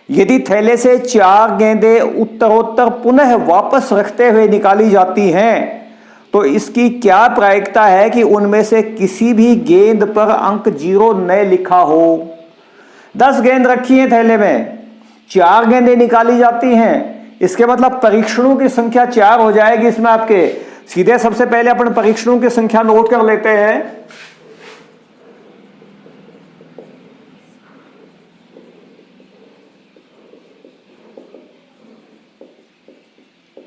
A: यदि थैले से 4 गेंदें उत्तरोत्तर पुनः वापस रखते हुए निकाली जाती हैं तो इसकी क्या प्रायिकता है कि उनमें से किसी भी गेंद पर अंक 0 न लिखा हो। 10 गेंद रखी हैं थैले में, 4 गेंदें निकाली जाती हैं, इसके मतलब परीक्षणों की संख्या 4 हो जाएगी इसमें आपके। सीधे सबसे पहले अपन परीक्षणों की संख्या नोट कर लेते हैं।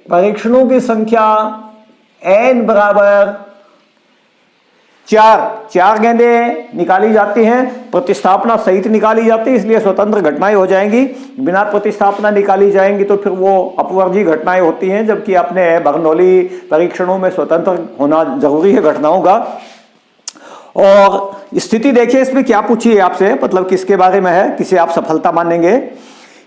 A: परीक्षणों की संख्या n बराबर 4 गेंदें निकाली जाती हैं, प्रतिस्थापना सहित निकाली जाती है, इसलिए स्वतंत्र घटनाएं हो जाएंगी। बिना प्रतिस्थापना निकाली जाएंगी तो फिर वो अपवर्जी घटनाएं होती हैं, जबकि अपने बर्नौली परीक्षणों में स्वतंत्र होना जरूरी है घटनाओं का। और स्थिति देखिए इसमें क्या पूछी है आपसे, मतलब किसके बारे में है, किसे आप सफलता मानेंगे।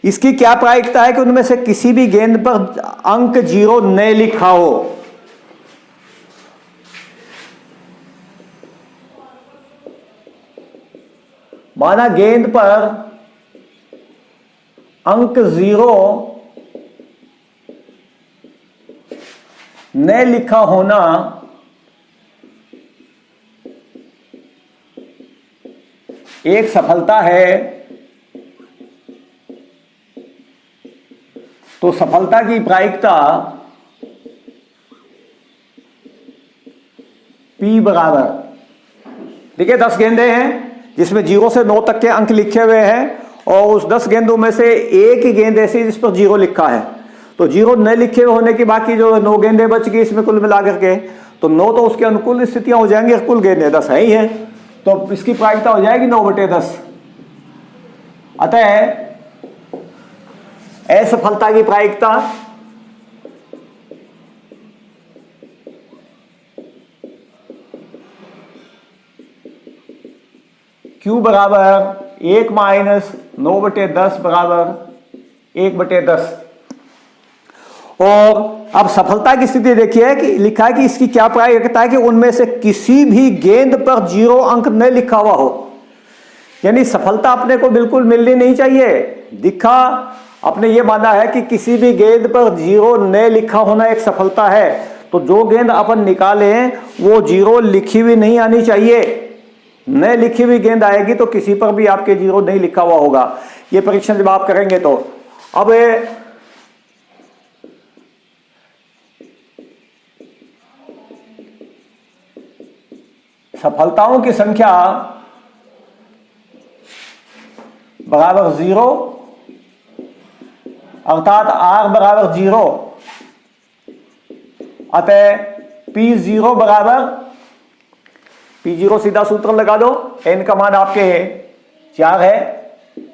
A: इसकी क्या प्रायिकता है कि उनमें से किसी भी गेंद पर अंक 0 न लिखा हो। माना गेंद पर अंक 0 न लिखा होना एक सफलता है, तो सफलता की प्रायिकता P बराबर, देखिए 10 गेंदें हैं जिसमें 0 से 9 तक के अंक लिखे हुए हैं, और उस 10 गेंदों में से एक ही गेंद ऐसी जिस पर 0 लिखा है, तो 0 न लिखे हुए होने की बाकी जो 9 गेंदें बच गई इसमें कुल मिलाकर के, तो 9 तो उसके अनुकूल स्थितियां हो जाएंगी, कुल गेंदें 10 है ही है, तो इसकी प्रायिकता हो जाएगी 9/10। अतः असफलता की प्रायिकता Q बराबर 1 माइनस 9/10 बराबर 1/10। और अब सफलता की स्थिति देखिए कि लिखा है कि इसकी क्या प्रायिकता है कि उनमें से किसी भी गेंद पर 0 अंक न लिखा हुआ हो, यानी सफलता अपने को बिल्कुल मिलनी नहीं चाहिए। दिखा अपने ये माना है कि किसी भी गेंद पर 0 न लिखा होना एक सफलता है, तो जो गेंद अपन निकाले वो 0 लिखी हुई नहीं आनी चाहिए। न लिखी हुई गेंद आएगी तो किसी पर भी आपके 0 नहीं लिखा हुआ होगा। ये परीक्षण जब आप करेंगे तो अब सफलताओं की संख्या बराबर 0, अर्थात R बराबर 0, अतः P0 बराबर, P0 सीधा सूत्र लगा दो, n का मान आपके 4 है,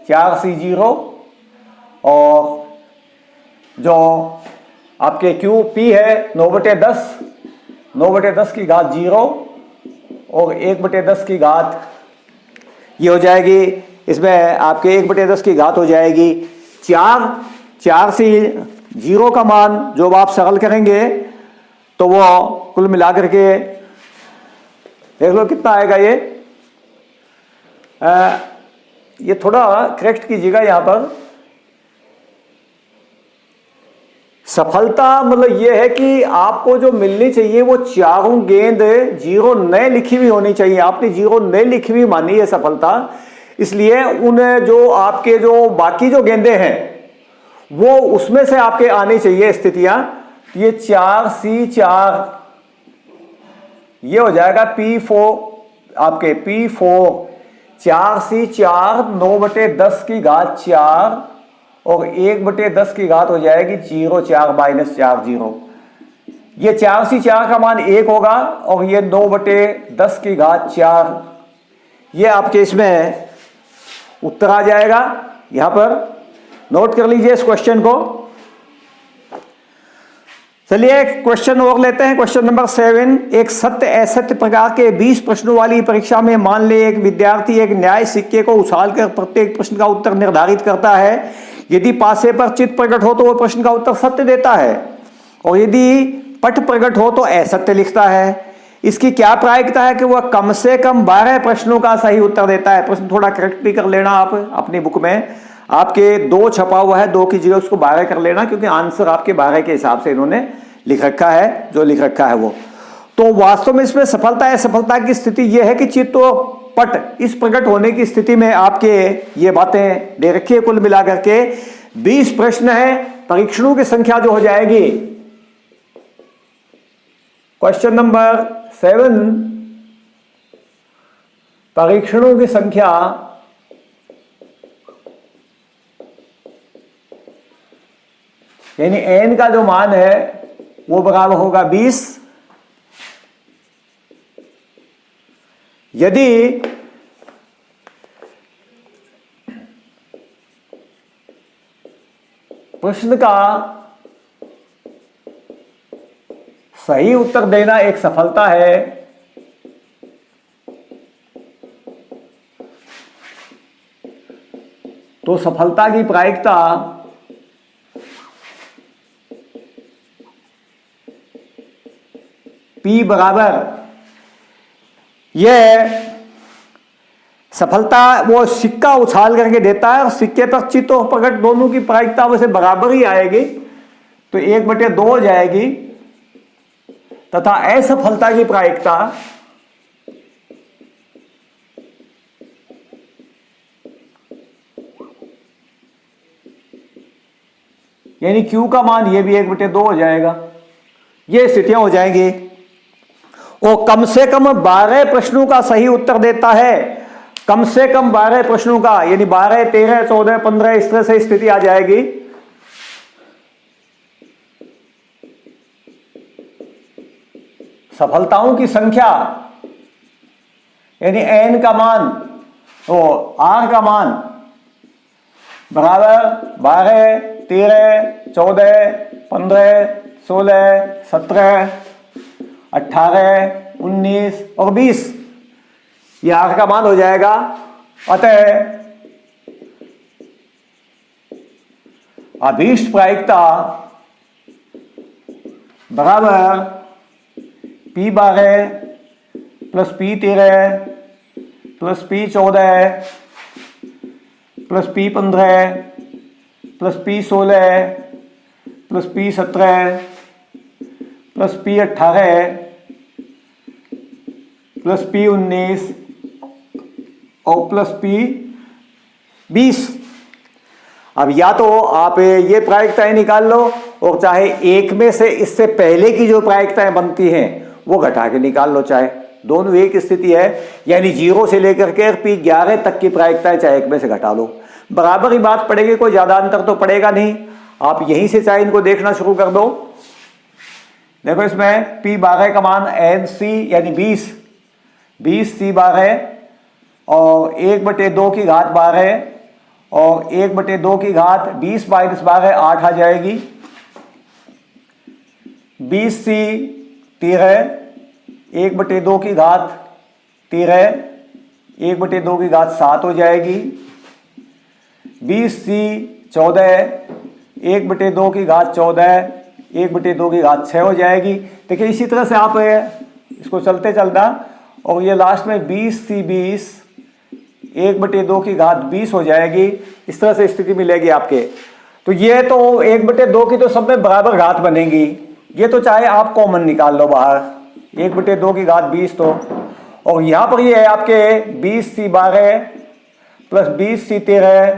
A: 4C0, और जो आपके QP है 9/10, 9/10 की घात 0 और 1/10 की घात, ये हो जाएगी इसमें आपके 1/10 की घात हो जाएगी 4 से 0 का मान जो आप सरल करेंगे तो वो कुल मिलाकर के देख लो कितना आएगा। ये थोड़ा करेक्ट कीजिएगा, यहां पर सफलता मतलब ये है कि आपको जो मिलनी चाहिए वो चारों गेंद 0 न लिखी हुई होनी चाहिए। आपने 0 न लिखी हुई मानी है सफलता, इसलिए उन जो आपके जो बाकी जो गेंदें हैं वो उसमें से आपके आनी चाहिए स्थितियां। ये 4C4 ये हो जाएगा P4 आपके P4 4C4 9/10 की घात 4 और 1/10 की घात हो जाएगी 0 4 - 4 0। ये 4C4 का मान 1 होगा और ये 9/10 की घात 4, ये आपके इसमें उत्तर आ जाएगा। यहां पर नोट कर लीजिए इस क्वेश्चन को। चलिए क्वेश्चन और लेते हैं, क्वेश्चन नंबर 7। एक सत्य असत्य प्रकार के 20 प्रश्नों वाली परीक्षा में मान ले एक विद्यार्थी एक न्याय सिक्के को उछालकर प्रत्येक प्रश्न का उत्तर निर्धारित करता है। यदि पासे पर चित्त प्रकट हो तो वह प्रश्न का उत्तर सत्य देता है और यदि पट प्रकट हो तो असत्य लिखता है। इसकी क्या प्रायिकता है कि वह कम से कम 12 प्रश्नों का सही उत्तर देता है। प्रश्न थोड़ा करेक्ट भी कर लेना आप अपनी बुक में, आपके 2 छपा हुआ है, 2 की जगह उसको 12 कर लेना, क्योंकि आंसर आपके 12 के हिसाब से इन्होंने लिख रखा है, जो लिख रखा है वो। तो वास्तव में इसमें सफलता है, सफलता की स्थिति यह है कि चित्त और पट इस प्रकट होने की स्थिति में आपके ये बातें दे रखी है। कुल मिलाकर के 20 प्रश्न है, परीक्षणों की संख्या जो हो जाएगी क्वेश्चन नंबर 7, परीक्षणों की संख्या यानी n का जो मान है वो बराबर होगा 20। यदि प्रश्न का सही उत्तर देना एक सफलता है तो सफलता की प्रायिकता P बराबर, यह सफलता वो सिक्का उछाल करके देता है और सिक्के पर चित्त और प्रकट दोनों की प्रायिकता वैसे बराबर ही आएगी, तो 1/2 हो जाएगी। तथा असफलता की प्रायिकता यानी Q का मान ये भी 1/2 हो जाएगा। ये स्थितियां हो जाएंगी। और कम से कम 12 प्रश्नों का सही उत्तर देता है, कम से कम 12 प्रश्नों का, यानी 12 13 14 15 इस तरह से स्थिति आ जाएगी। सफलताओं की संख्या यानी n का मान और r का मान बराबर 12 13 14 15 16 17 18 19 और 20, ये r का मान हो जाएगा। अतः अभीष्ट प्रायिकता बराबर P12 plus P13 plus P14 plus P15 plus P16 plus P17 plus P18 plus P19 और प्लस P20। अब या तो आप ये प्रायिकताएं निकाल लो और चाहे एक में से इससे पहले की जो प्रायिकताएं बनती हैं वो घटा के निकाल लो, चाहे दोनों एक स्थिति है, यानी 0 से लेकर के P11 तक की प्रायिकताएं चाहे एक में से घटा लो, बराबर ही बात पड़ेगी, कोई ज्यादा अंतर तो पड़ेगा नहीं। आप यहीं से चाहे इनको देखना शुरू कर दो। देखो इसमें P12 का मान NC यानी 20 C12 और 1/2 की घात 12 और 1/2 की घात 20 - 12 8 आ जाएगी। 20 C13 1/2 की घात 13 1/2 की घात 7 हो जाएगी। 20 C14 1/2 की घात 14 1/2 की घात 6 हो जाएगी। देखिए इसी तरह से आप इसको चलते चलता और ये लास्ट में 20 C20 1/2 की घात 20 हो जाएगी। इस तरह से स्थिति मिलेगी आपके। तो ये तो 1/2 की तो सब में बराबर घात बनेगी, ये तो चाहे आप कॉमन निकाल लो बाहर, 1/2 की घात 20 तो, और यहां पर ये है आपके 20 C12 plus 20 C13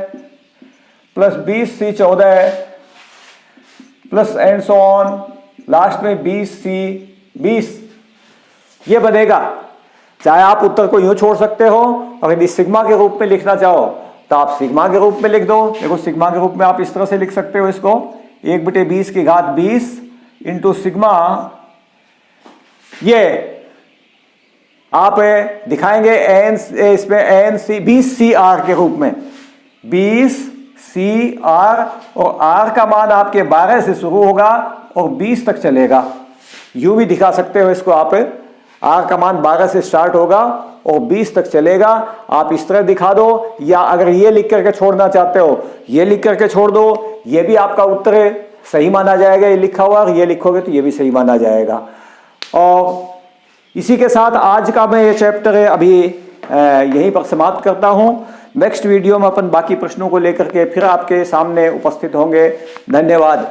A: plus 20 C14 plus and so on, last में 20 C20। ये बनेगा। चाहे आप उत्तर को यूं छोड़ सकते हो और यदि सिग्मा के रूप में लिखना चाहो तो आप सिग्मा के रूप में लिख दो। देखो सिग्मा के रूप में आप इस तरह से लिख सकते हो इसको 1/20 इंटू सिग्मा, ये आप दिखाएंगे एन इसमें एन सी 20 CR के रूप में 20 CR, और R का मान आपके 12 से शुरू होगा और 20 तक चलेगा। यूं भी दिखा सकते हो इसको आप, R का मान 12 से स्टार्ट होगा और 20 तक चलेगा। आप इस तरह दिखा दो, या अगर ये लिख करके छोड़ना चाहते हो ये लिख करके छोड़ दो, ये भी आपका उत्तर सही माना जाएगा ये लिखा हुआ, और ये लिखोगे तो ये भी सही माना जाएगा। और इसी के साथ आज का मैं ये चैप्टर है अभी यहीं पर समाप्त करता हूं। नेक्स्ट वीडियो में अपन बाकी प्रश्नों को लेकर के फिर आपके सामने उपस्थित होंगे। धन्यवाद।